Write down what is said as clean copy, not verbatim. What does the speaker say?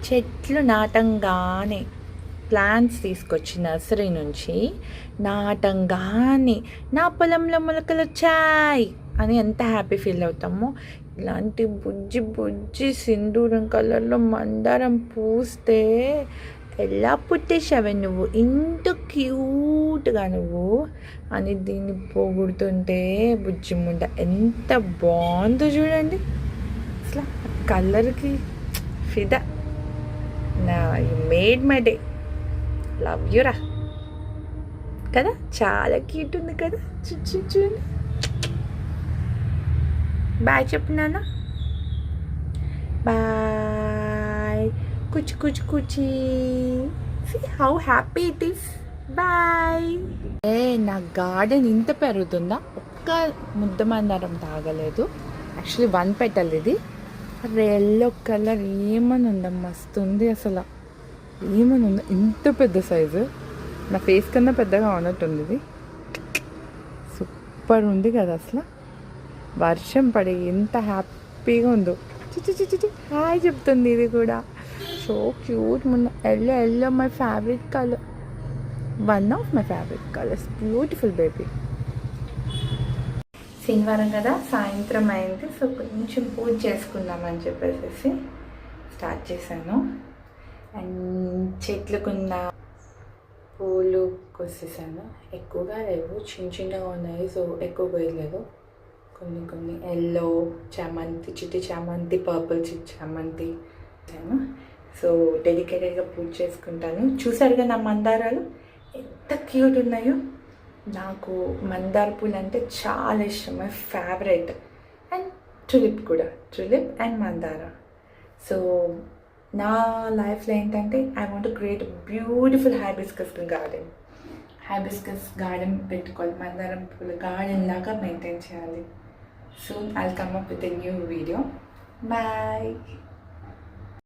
చెట్లు నాటంగానే ప్లాంట్స్ తీసుకొచ్చి నర్సరీ నుంచి నాటంగానే నా పొలంలో మొలకలు వచ్చాయి అని ఎంత హ్యాపీ ఫీల్ అవుతామో, ఇలాంటి బుజ్జి బుజ్జి సింధూరం కలర్లో మందారం పూస్తే ఎలా పుట్టేశావే నువ్వు, ఇంత క్యూట్గా నువ్వు అని దీన్ని పోగొడుతుంటే బుజ్జి ముండ ఎంత బాగుందో చూడండి. అసలు కలర్కి ఫిదా. నా you made my day. Love యూరా కదా, చాలా క్యూట్ ఉంది కదా. చూడండి. బాయ్ చెప్పు నాన్న. బాయ్. కుచి కుచి కుచి. See how happy it is. Bye. నా గార్డెన్ ఇంత పెరుగుతుందా, ఒక్క ముద్ద మందారం తాగలేదు. యాక్చువల్లీ 1 పెటల్ ఇది. ఎల్లో కలర్ ఏమని ఉందమ్మా, మస్తు ఉంది అసలు. ఏమని ఉందో, ఇంత పెద్ద సైజు, నా ఫేస్ కన్నా పెద్దగా ఉన్నట్టుంది ఇది. సూపర్ ఉంది కదా అసలు. వర్షం పడి ఎంత హ్యాపీగా ఉందో. చిచి హాయ్ చెప్తుంది ఇది కూడా. So cute. మొన్న yellow yellow my favourite colour, one of my favourite colours. Beautiful baby. శనివారం కదా, సాయంత్రం అయింది. సో కొంచెం పూజ చేసుకుందామని చెప్పేసి స్టార్ట్ చేశాను. అండ్ చెట్లకున్న పూలు కోసేసాను. ఎక్కువగా లేవు, చిన్న చిన్నగా ఉన్నాయి. సో ఎక్కువ కోయలేదు. కొన్ని ఎల్లో చామంతి, చిట్టి చామంతి, పర్పుల్ చిట్టి చామంతి వేసాను. సో డెడికేటెడ్గా పూజ చేసుకుంటాను. చూసారుగా నా మందారాలు ఎంత క్యూట్ ఉన్నాయో. నాకు మందార పూలు అంటే చాలా ఇష్టం, మై ఫేవరెట్. అండ్ టులిప్ కూడా, టులిప్ అండ్ మందార. సో నా లైఫ్లో ఏంటంటే I want to create beautiful hibiscus garden. Hibiscus garden పెట్టుకోవాలి, మందారం పూల గార్డెన్ లాగా మెయింటైన్ చేయాలి. Soon I'll come up with a new video. Bye.